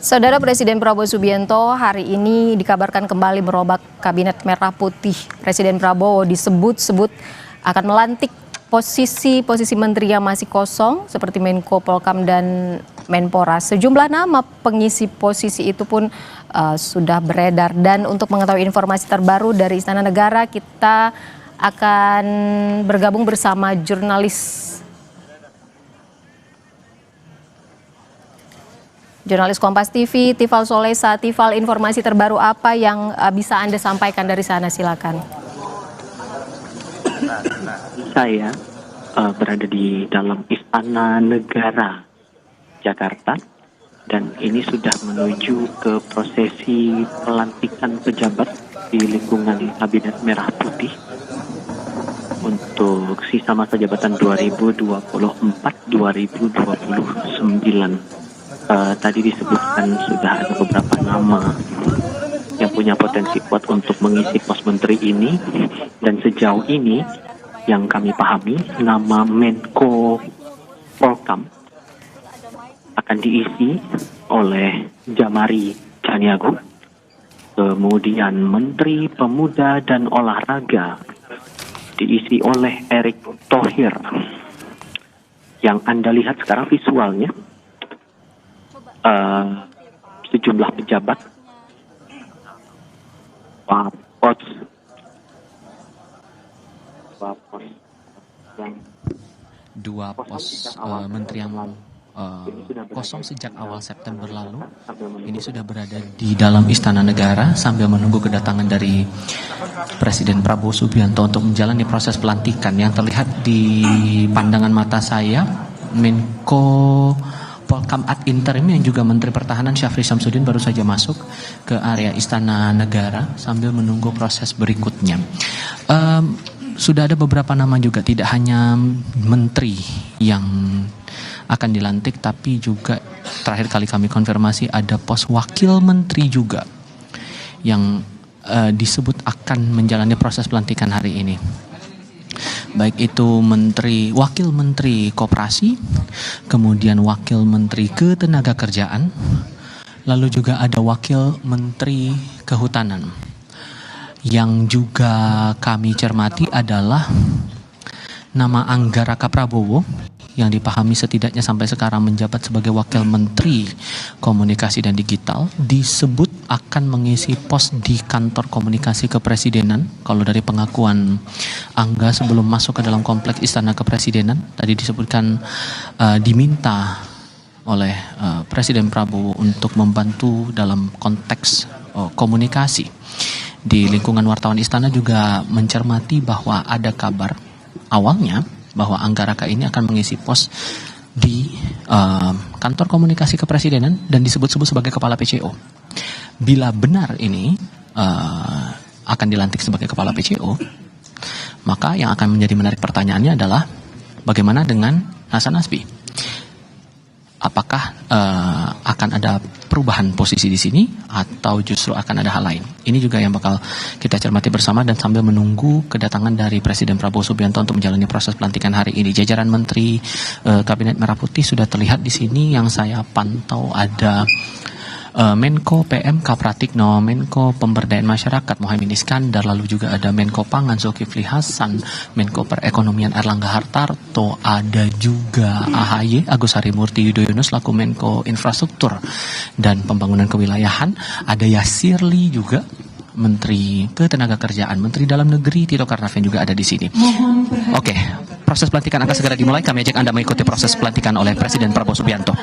Saudara Presiden Prabowo Subianto hari ini dikabarkan kembali merombak Kabinet Merah Putih. Presiden Prabowo disebut-sebut akan melantik posisi menteri yang masih kosong seperti Menko Polkam dan Menpora. Sejumlah nama pengisi posisi itu pun sudah beredar. Dan untuk mengetahui informasi terbaru dari Istana Negara, kita akan bergabung bersama jurnalis Kompas TV, Tifal Solesa. Tifal, informasi terbaru apa yang bisa Anda sampaikan dari sana? Silakan. Saya berada di dalam Istana Negara Jakarta dan ini sudah menuju ke prosesi pelantikan pejabat di lingkungan Kabinet Merah Putih untuk sisa masa jabatan 2024-2029. Tadi disebutkan sudah ada beberapa nama yang punya potensi kuat untuk mengisi pos menteri ini, dan sejauh ini yang kami pahami nama Menko Polkam akan diisi oleh Jamari Chaniago, kemudian Menteri Pemuda dan Olahraga diisi oleh Erick Thohir. Yang Anda lihat sekarang visualnya, sejumlah pejabat, Wapos yang dua pos menteri yang kosong sejak awal September lalu ini sudah berada di dalam Istana Negara sambil menunggu kedatangan dari Presiden Prabowo Subianto untuk menjalani proses pelantikan. Yang terlihat di pandangan mata saya, Menko Polkam ad interim yang juga Menteri Pertahanan Syafri Syamsuddin baru saja masuk ke area Istana Negara sambil menunggu proses berikutnya. Sudah ada beberapa nama juga, tidak hanya menteri yang akan dilantik, tapi juga terakhir kali kami konfirmasi ada pos wakil menteri juga yang disebut akan menjalani proses pelantikan hari ini. Baik itu wakil menteri koperasi, kemudian wakil menteri ketenagakerjaan, lalu juga ada wakil menteri kehutanan. Yang juga kami cermati adalah nama Anggaraka Prabowo yang dipahami setidaknya sampai sekarang menjabat sebagai wakil menteri komunikasi dan digital, disebut akan mengisi pos di kantor komunikasi kepresidenan. Kalau dari pengakuan Angga sebelum masuk ke dalam kompleks Istana Kepresidenan, tadi disebutkan diminta oleh Presiden Prabowo untuk membantu dalam konteks komunikasi. Di lingkungan wartawan istana juga mencermati bahwa ada kabar awalnya bahwa Anggaraka ini akan mengisi pos di kantor komunikasi kepresidenan dan disebut-sebut sebagai kepala PCO. Bila benar ini akan dilantik sebagai kepala PCO, maka yang akan menjadi menarik pertanyaannya adalah bagaimana dengan Hasan Nasbi? Apakah akan ada perubahan posisi di sini atau justru akan ada hal lain? Ini juga yang bakal kita cermati bersama dan sambil menunggu kedatangan dari Presiden Prabowo Subianto untuk menjalani proses pelantikan hari ini. Jajaran Menteri Kabinet Merah Putih sudah terlihat di sini. Yang saya pantau ada Menko PMK Pratikno, Menko Pemberdayaan Masyarakat Muhaimin Iskandar, lalu juga ada Menko Pangan Zulkifli Hasan, Menko Perekonomian Erlangga Hartarto, ada juga AHY Agus Harimurti Yudhoyono selaku Menko Infrastruktur dan Pembangunan Kewilayahan, ada Yasirli juga Menteri Ketenagakerjaan, Menteri Dalam Negeri Tito Karnavian juga ada di sini. Oke, proses pelantikan akan segera dimulai. Kami ajak Anda mengikuti proses pelantikan oleh Presiden Prabowo Subianto.